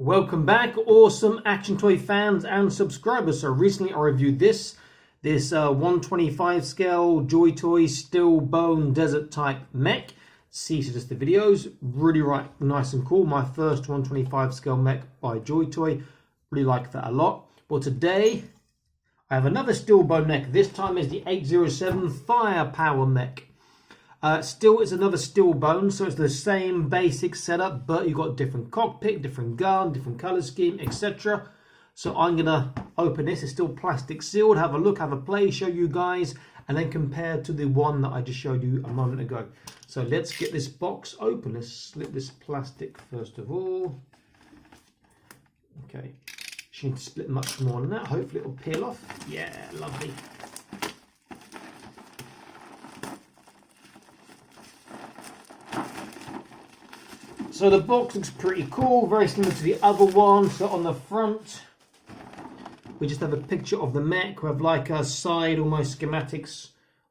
Welcome back, awesome action toy fans and subscribers. So recently I reviewed this 125 scale Joy Toy Steel Bone Desert Type Mech. See just the videos, really nice and cool. My first 125 scale mech by Joy Toy, really like that a lot. But today I have another steel bone mech. This time is the H07 Firepower Mech. Still, it's another steel bone, so it's the same basic setup, but you've got different cockpit, different gun, different color scheme, etc. So I'm gonna open this. It's still plastic sealed. Have a look, have a play, show you guys, and then compare to the one that I just showed you a moment ago. So let's get this box open. Let's slip this plastic first of all. Okay, you need to split much more than that. Hopefully it'll peel off. Yeah, lovely. So the box looks pretty cool, very similar to the other one. So on the front, we just have a picture of the mech. We have like a side almost schematics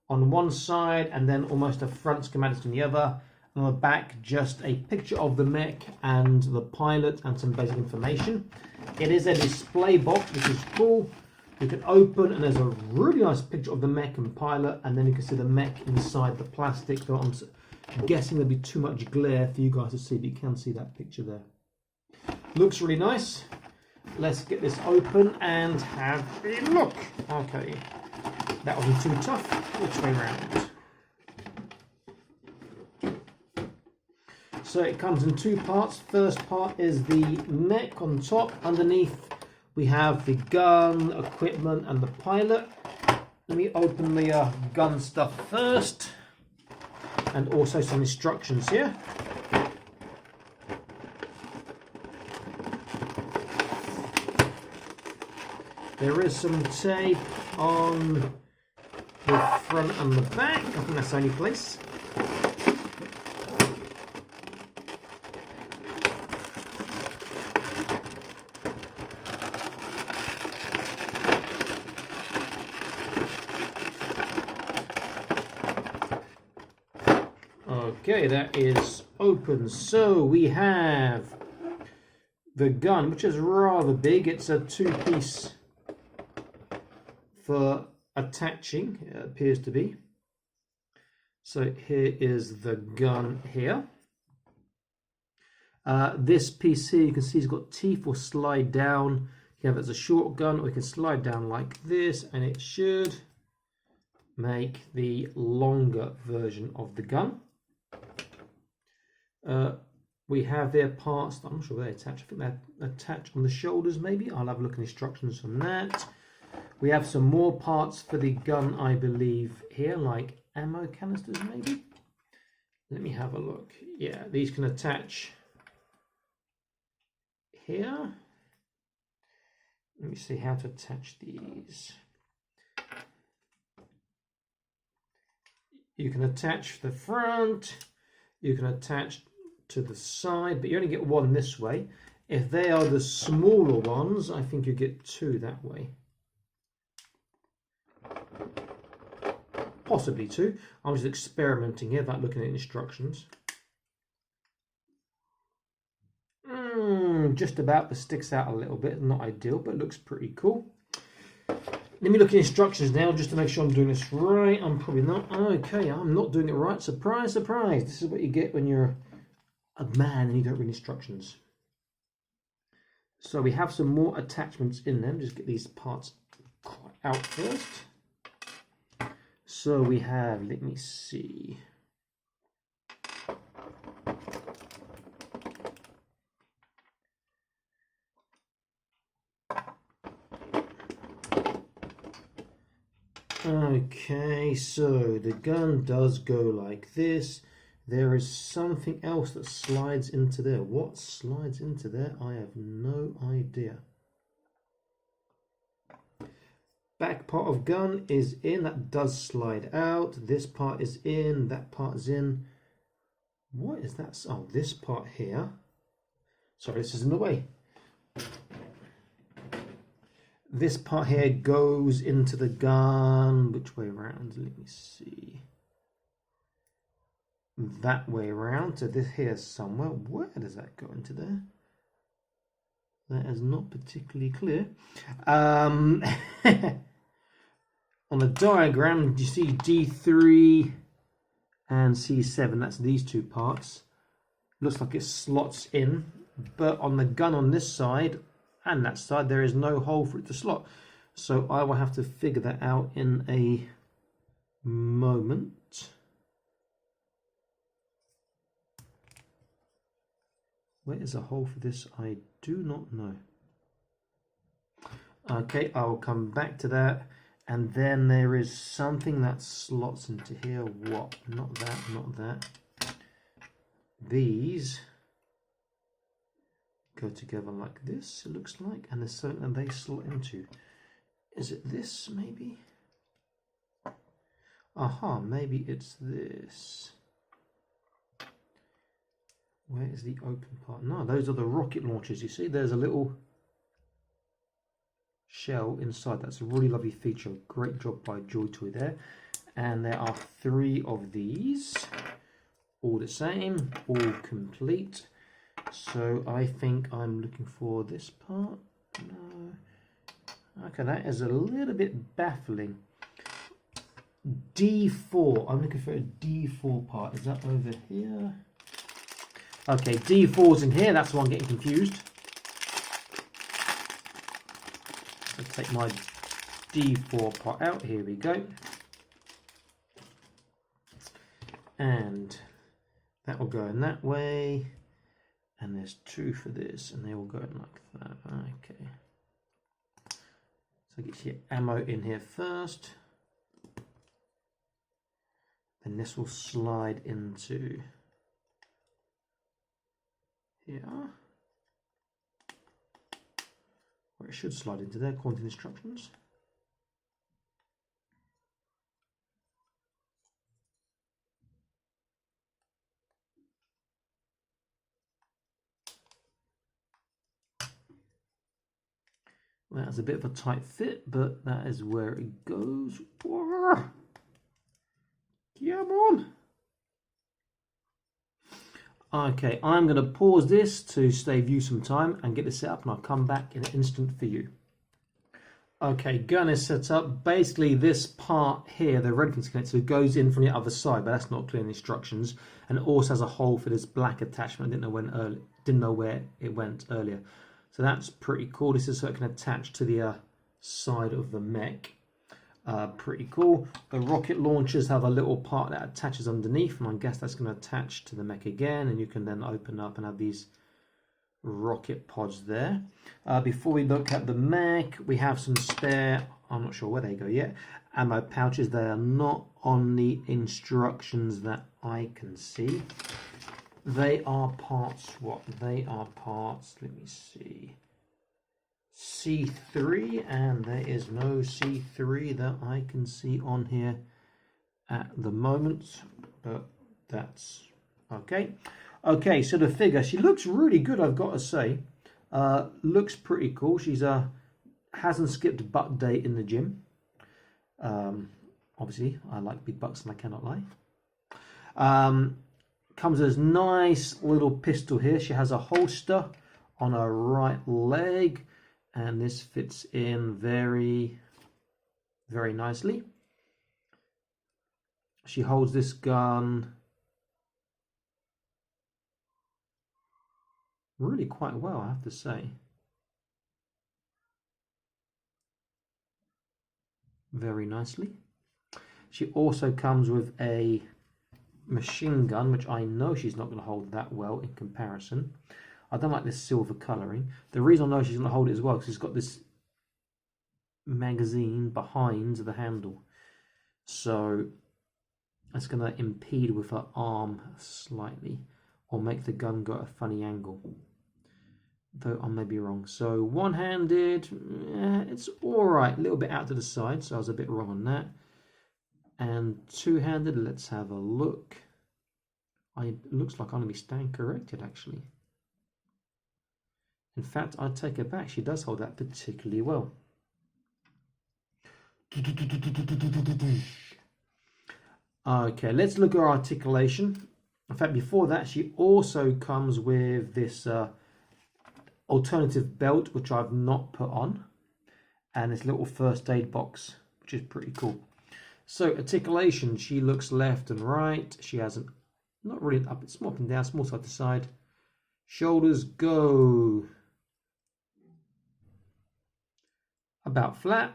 on one side and then almost a front schematics on the other. And on the back, just a picture of the mech and the pilot and some basic information. It is a display box, which is cool. You can open and there's a really nice picture of the mech and pilot, and then you can see the mech inside the plastic. So I'm guessing there'll be too much glare for you guys to see, but you can see that picture there. Looks really nice. Let's get this open and have a look. Okay, that wasn't too tough. Which way around? So it comes in two parts. First part is the mech on top. Underneath we have the gun, equipment, and the pilot. Let me open the gun stuff first. And also some instructions here. There is some tape on the front and the back. I think that's the only place. Okay, that is open. So we have the gun, which is rather big. It's a two-piece for attaching, it appears to be. So here is the gun here. This piece here, you can see it's got teeth or slide down. You have it as a short gun, or you can slide down like this, and it should make the longer version of the gun. We have their parts. I'm not sure where they attach. I think they're attached on the shoulders maybe. I'll have a look at instructions on that. We have some more parts for the gun, I believe, here, like ammo canisters maybe. Let me have a look. Yeah, these can attach here. Let me see how to attach these. You can attach the front. You can attach to the side, but you only get one this way. If they are the smaller ones, I think you get two that way. Possibly two. I'm just experimenting here without looking at instructions. Just about, but sticks out a little bit. Not ideal, but looks pretty cool. Let me look at instructions now just to make sure I'm doing this right. I'm probably not. Okay, I'm not doing it right. Surprise, surprise. This is what you get when you're a man and you don't read instructions. So we have some more attachments in them. Just get these parts out first. So we have, let me see. Okay, so the gun does go like this. There is something else that slides into there. What slides into there? I have no idea. Back part of gun is in. That does slide out. This part is in. That part is in. What is that? Oh, this part here. Sorry, this is in the way. This part here goes into the gun. Which way around? Let me see. That way around. So this here somewhere. Where does that go into there? That is not particularly clear. On the diagram, you see D3 and C7. That's these two parts. Looks like it slots in, but on the gun on this side and that side, there is no hole for it to slot. So I will have to figure that out in a moment. Where is a hole for this? I do not know. Okay, I will come back to that. And then there is something that slots into here. What? Not that, not that. These go together like this, it looks like, and there's something that they slot into. Is it this, maybe? Aha, maybe it's this. Where is the open part? No, those are the rocket launchers. You see, there's a little shell inside. That's a really lovely feature. Great job by Joy Toy there. And there are 3 of these, all the same, all complete. So I think I'm looking for this part. No. Okay, that is a little bit baffling. D4. I'm looking for a D4 part. Is that over here? Okay, D4's in here. That's why I'm getting confused. Let's take my D4 part out. Here we go. And that will go in that way. And there's 2 for this, and they will go in like that. Okay. So get your ammo in here first. Then this will slide into here. Or it should slide into there, according to the instructions. That's a bit of a tight fit, but that is where it goes. Whoa. Come on. Okay, I'm going to pause this to save you some time and get this set up, and I'll come back in an instant for you. Okay, gun is set up. Basically, this part here, the red thing's connected, goes in from the other side, but that's not clear in the instructions. And it also has a hole for this black attachment. I didn't know where it went earlier. So that's pretty cool. This is so it can attach to the side of the mech. Pretty cool. The rocket launchers have a little part that attaches underneath, and I guess that's going to attach to the mech again, and you can then open up and have these rocket pods there. Before we look at the mech, we have some spare, I'm not sure where they go yet, ammo pouches. They are not on the instructions that I can see. They are parts, what? They are parts, let me see, C3, and there is no C3 that I can see on here at the moment, but that's okay. Okay, so the figure, she looks really good, I've got to say. Looks pretty cool. She's hasn't skipped butt day in the gym. Obviously, I like big bucks and I cannot lie. Comes with this nice little pistol here. She has a holster on her right leg, and this fits in very, very nicely. She holds this gun really quite well, I have to say. Very nicely. She also comes with a machine gun, which I know she's not going to hold that well in comparison. I don't like this silver colouring. The reason I know she's going to hold it as well, because it's got this magazine behind the handle. So that's going to impede with her arm slightly, or make the gun go at a funny angle. Though I may be wrong. So one-handed, it's alright, a little bit out to the side, so I was a bit wrong on that. And two-handed, let's have a look. It looks like I'm going to be stand corrected, actually. In fact, I'd take it back. She does hold that particularly well. Okay, let's look at her articulation. In fact, before that, she also comes with this alternative belt, which I've not put on, and this little first aid box, which is pretty cool. So articulation, she looks left and right. She has an, not really up, it's more up and down, small side to side. Shoulders go about flat.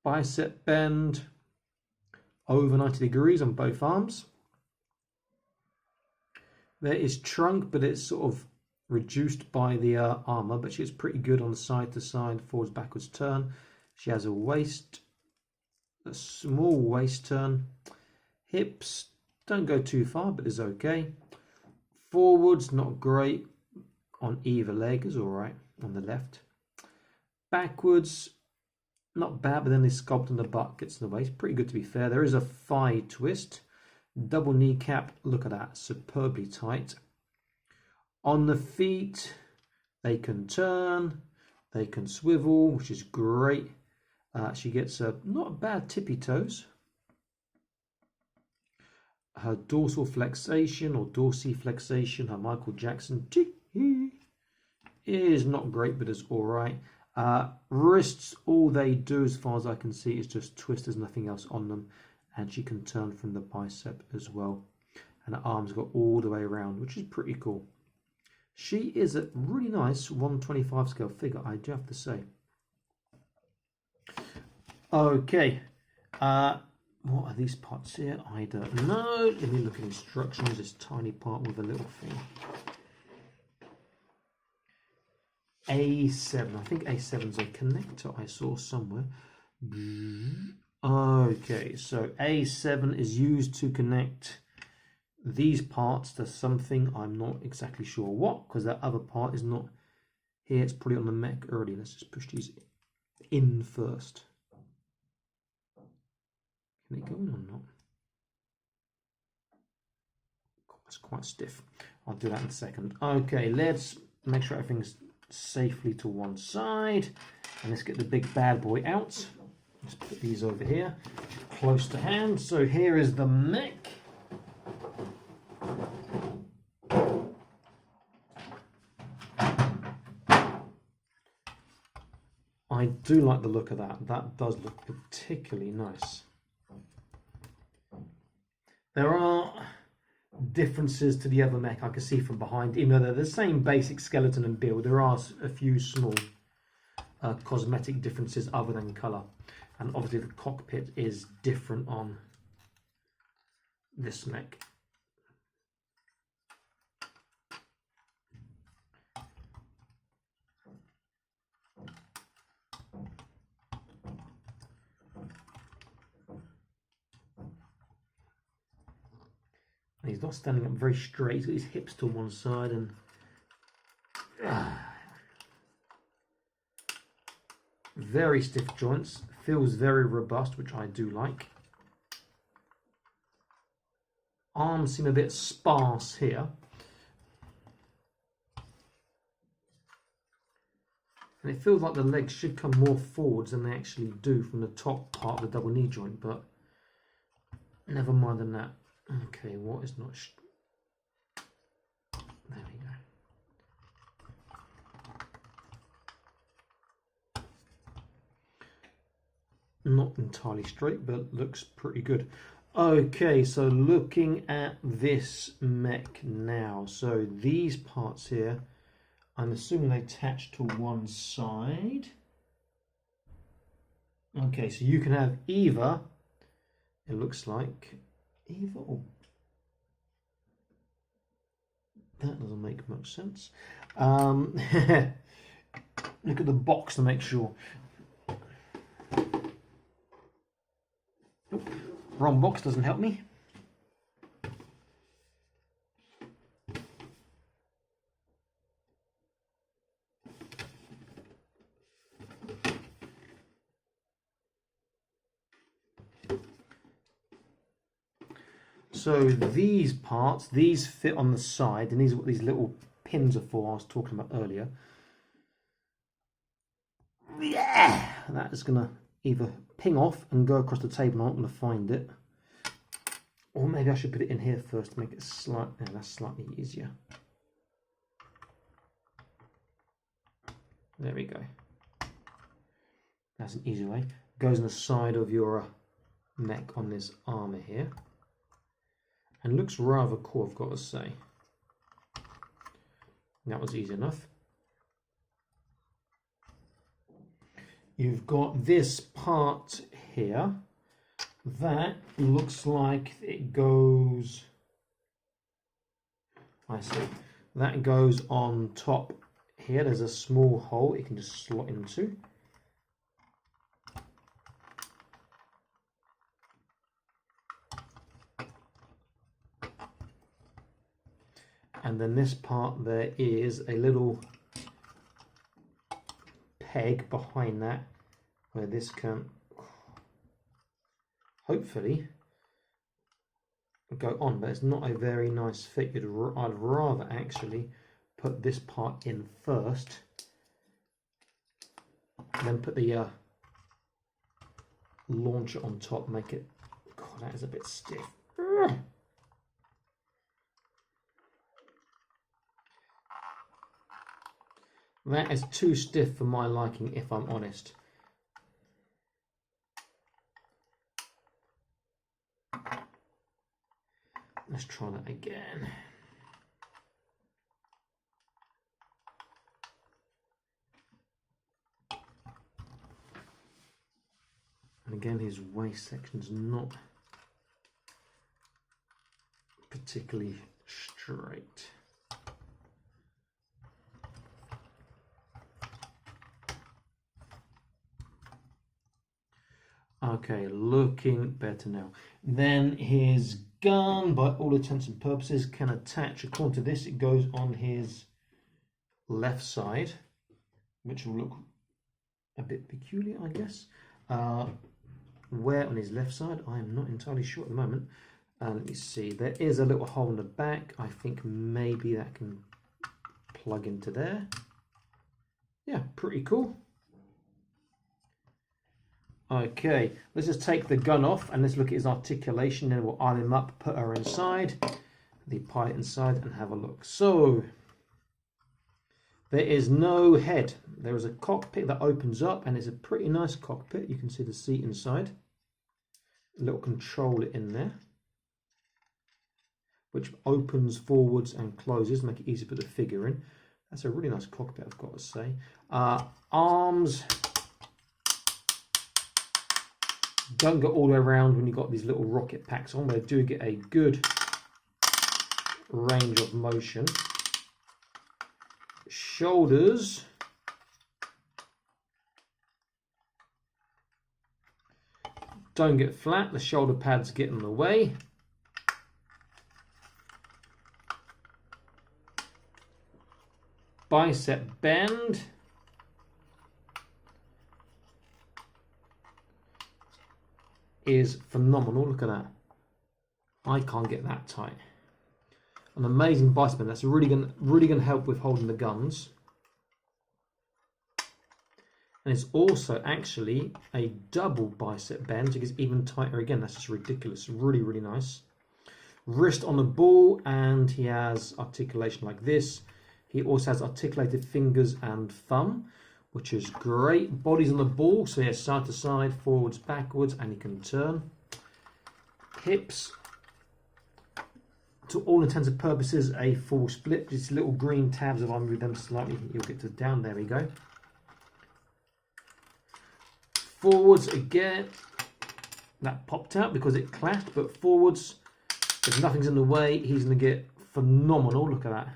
Bicep bend over 90 degrees on both arms. There is trunk, but it's sort of reduced by the armor, but she's pretty good on side to side, forwards, backwards turn. She has a waist, a small waist turn. Hips don't go too far, but is okay. Forwards, not great. On either leg is all right, on the left. Backwards, not bad, but then the sculpt on the butt gets in the way. It's pretty good, to be fair. There is a thigh twist. Double kneecap, look at that, superbly tight. On the feet, they can turn, they can swivel, which is great. She gets a not bad tippy toes. Her dorsal flexation or dorsiflexation, her Michael Jackson, is not great, but is all right. Wrists, all they do, as far as I can see, is just twist. There's nothing else on them. And she can turn from the bicep as well. And her arms go all the way around, which is pretty cool. She is a really nice 125 scale figure, I do have to say. Okay. What are these parts here? I don't know. Let me look at instructions. This tiny part with a little thing. A7. I think A7 is a connector I saw somewhere. Okay, so A7 is used to connect these parts to something. I'm not exactly sure what, because that other part is not here. It's probably on the mech early. Let's just push these in first. Can they go in or not? It's quite stiff. I'll do that in a second. Okay, let's make sure everything's safely to one side. And let's get the big bad boy out. Let's put these over here, close to hand. So here is the mech. I do like the look of that. That does look particularly nice. There are differences to the other mech I can see from behind. Even though they're the same basic skeleton and build, there are a few small cosmetic differences other than colour. And obviously the cockpit is different on this mech. And he's not standing up very straight, he's got his hips to one side and very stiff joints, feels very robust, which I do like. Arms seem a bit sparse here. And it feels like the legs should come more forwards than they actually do from the top part of the double knee joint, but never mind than that. Okay, what is not... There we go. Not entirely straight, but looks pretty good. Okay, so looking at this mech now. So these parts here, I'm assuming they attach to one side. Okay, so you can have either, it looks like, either or. That doesn't make much sense. Look at the box to make sure. Oop, wrong box doesn't help me. So these parts, these fit on the side, and these are what these little pins are for I was talking about earlier. Yeah, that is going to either ping off and go across the table, and I'm not going to find it. Or maybe I should put it in here first to make it slightly, yeah, that's slightly easier. There we go. That's an easy way. Goes on the side of your mech on this armor here. And looks rather cool, I've got to say. That was easy enough. You've got this part here. That looks like it goes... I see. That goes on top here. There's a small hole it can just slot into. And then this part, there is a little peg behind that where this can hopefully go on, but it's not a very nice fit. I'd rather actually put this part in first, then put the launcher on top, make it, God, that is a bit stiff. That is too stiff for my liking, if I'm honest. Let's try that again. And again, his waist section's not particularly straight. Okay, looking better now. Then his gun, by all intents and purposes, can attach. According to this, it goes on his left side, which will look a bit peculiar, I guess. Where on his left side, I am not entirely sure at the moment. Let me see, there is a little hole in the back. I think maybe that can plug into there. Yeah, pretty cool. Okay, let's just take the gun off and let's look at his articulation. Then we'll iron him up, put her inside, the pilot inside, and have a look. So, there is no head. There is a cockpit that opens up, and it's a pretty nice cockpit. You can see the seat inside. A little controller in there, which opens forwards and closes, make it easy to put the figure in. That's a really nice cockpit, I've got to say. Arms don't go all the way around when you've got these little rocket packs on. They do get a good range of motion. Shoulders don't get flat. The shoulder pads get in the way. Bicep bend. Is phenomenal. Look at that. I can't get that tight. An amazing bicep bend. That's really gonna help with holding the guns. And it's also actually a double bicep bend, so it gets even tighter again. That's just ridiculous. Really, really nice. Wrist on the ball, and he has articulation like this. He also has articulated fingers and thumb, which is great. Body's on the ball, so he has side to side, forwards, backwards, and he can turn. Hips, to all intents and purposes, a full split. These little green tabs, if I move them slightly, you'll get to down. There we go. Forwards again, that popped out because it clashed, but forwards, if nothing's in the way, he's going to get phenomenal. Look at that.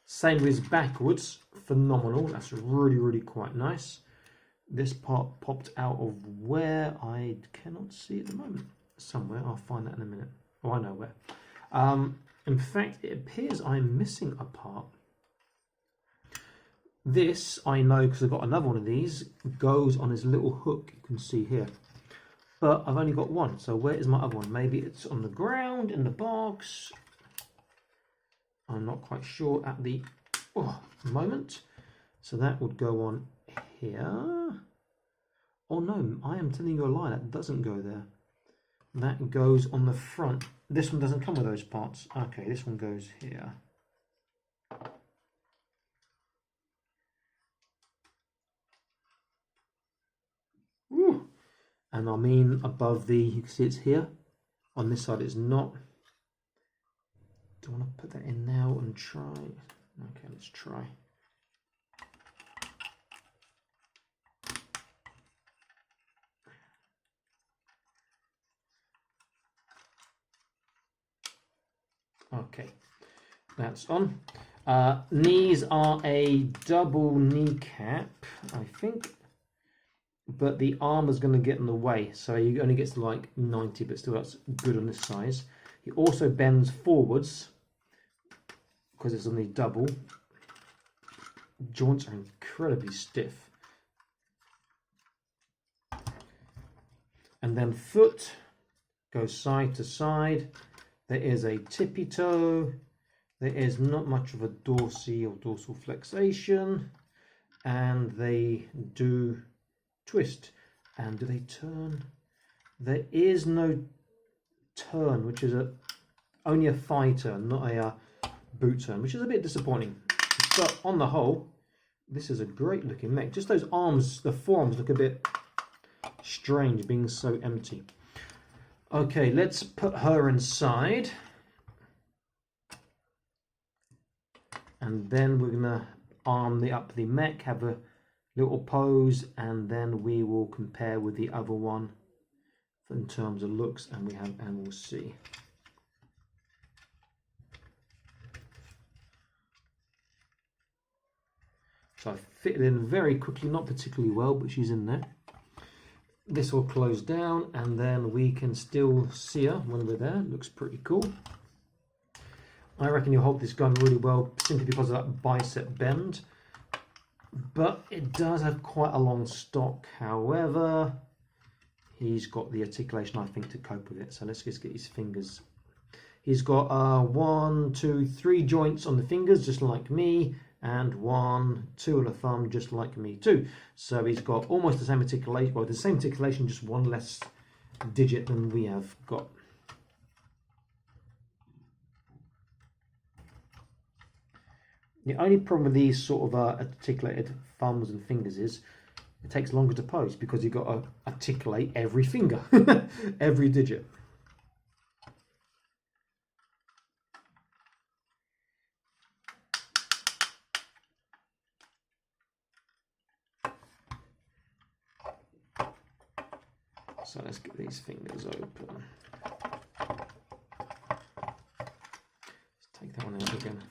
Same with his backwards, phenomenal. That's really, really quite nice. This part popped out of where I cannot see at the moment. Somewhere, I'll find that in a minute. Oh, I know where. In fact, it appears I'm missing a part. This, I know because I've got another one of these, goes on his little hook, you can see here. But I've only got one, so where is my other one? Maybe it's on the ground, in the box. I'm not quite sure at the moment. So that would go on here. Oh no, I am telling you a lie, that doesn't go there. That goes on the front. This one doesn't come with those parts. Okay, this one goes here. and I mean above the, you can see it's here. On this side it's not. Do I want to put that in now and try? Okay, let's try. Okay, that's on. Knees are a double kneecap, I think, but the arm is going to get in the way, so he only gets to like 90, but still that's good on this size. He also bends forwards because it's on the double. Joints are incredibly stiff. And then foot goes side to side. There is a tippy toe. There is not much of a dorsal or dorsal flexation. And they do twist. And do they turn? There is no turn, which is only a thigh turn, not a boot turn, which is a bit disappointing. But on the whole, this is a great looking mech. Just those arms, the forearms look a bit strange being so empty. Okay, let's put her inside. And then we're gonna arm up the mech, have a little pose, and then we will compare with the other one in terms of looks, and we'll see. So I fit it in very quickly, not particularly well, but she's in there. This will close down, and then we can still see her when we're there. Looks pretty cool. I reckon you'll hold this gun really well simply because of that bicep bend. But it does have quite a long stock. However, he's got the articulation, I think, to cope with it. So let's just get his fingers. He's got 1, 2, 3 joints on the fingers, just like me. And 1, 2 on the thumb, just like me too. So he's got almost the same articulation, well, the same articulation, just one less digit than we have got. The only problem with these sort of articulated thumbs and fingers is it takes longer to pose because you've got to articulate every finger, every digit. So let's get these fingers open. Let's take that one out again.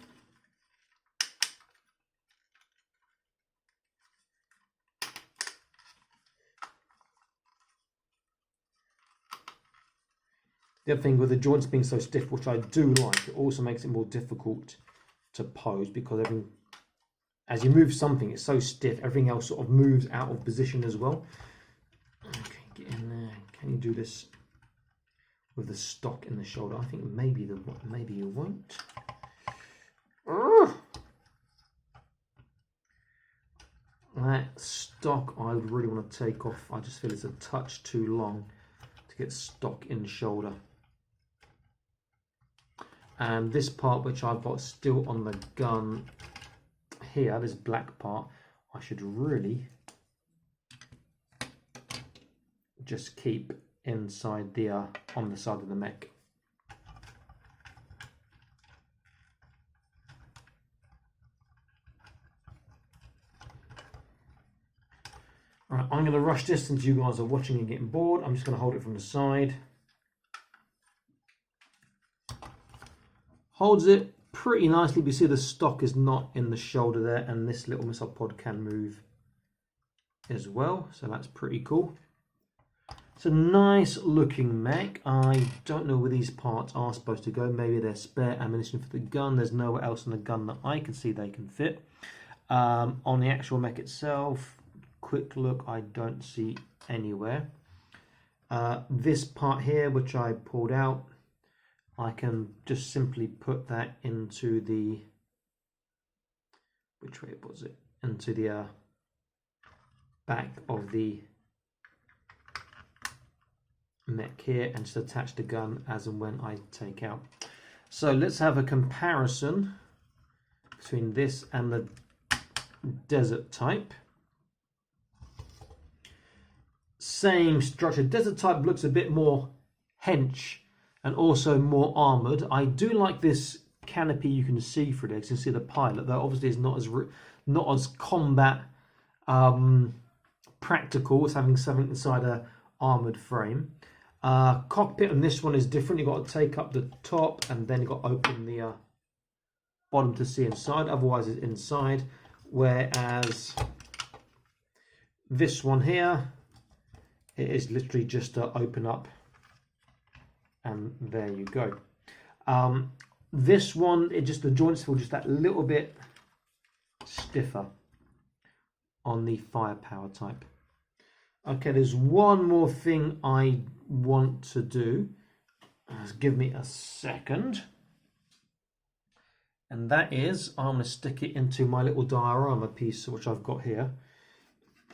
The other thing with the joints being so stiff, which I do like, it also makes it more difficult to pose because as you move something, it's so stiff, everything else sort of moves out of position as well. Okay, get in there. Can you do this with the stock in the shoulder? I think maybe you won't. That stock I would really want to take off. I just feel it's a touch too long to get stock in shoulder. And this part, which I've got still on the gun here, this black part, I should really just keep inside the on the side of the mech. Alright, I'm going to rush this since you guys are watching and getting bored. I'm just going to hold it from the side. Holds it pretty nicely. We see the stock is not in the shoulder there, and this little missile pod can move as well, so that's pretty cool. It's a nice looking mech. I don't know where these parts are supposed to go. Maybe they're spare ammunition for the gun. There's nowhere else in the gun that I can see they can fit. On the actual mech itself, quick look, I don't see anywhere. This part here, which I pulled out, I can just simply put that into the, which way was it? Into the back of the mech here, and just attach the gun as and when I take out. So let's have a comparison between this and the desert type. same structure. Desert type looks a bit more hench and also more armored. I do like this canopy you can see through there. You can see the pilot, though obviously it's not as combat practical as having something inside a armored frame. Cockpit on this one is different. You've got to take up the top and then you've got to open the bottom to see inside, otherwise it's inside. Whereas this one here, it is literally just to open up and there you go. This one, the joints feel just that little bit stiffer on the Firepower type. Okay, there's one more thing I want to do. Just give me a second. And that is, I'm going to stick it into my little diorama piece, which I've got here.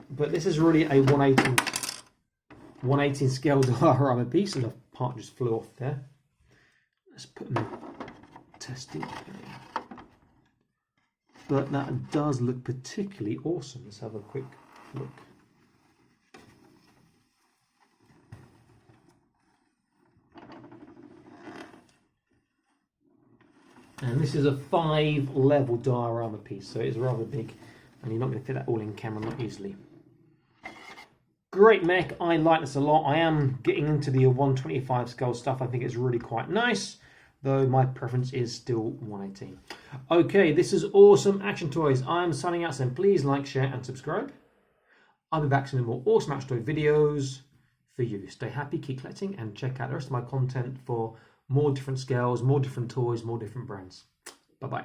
But this is really a 1/18 scale diorama piece, and the part just flew off there. Let's put my testing there. But that does look particularly awesome. Let's have a quick look. And this is a 5-level diorama piece, so it's rather big, and you're not going to fit that all in camera, not easily. Great mech, I like this a lot. I am getting into the 125 scale stuff. I think it's really quite nice, though my preference is still 118. Okay, this is Awesome Action Toys. I'm signing out, so please like, share, and subscribe. I'll be back soon with more awesome action toy videos for you. Stay happy, keep collecting, and check out the rest of my content for more different scales, more different toys, more different brands. Bye-bye.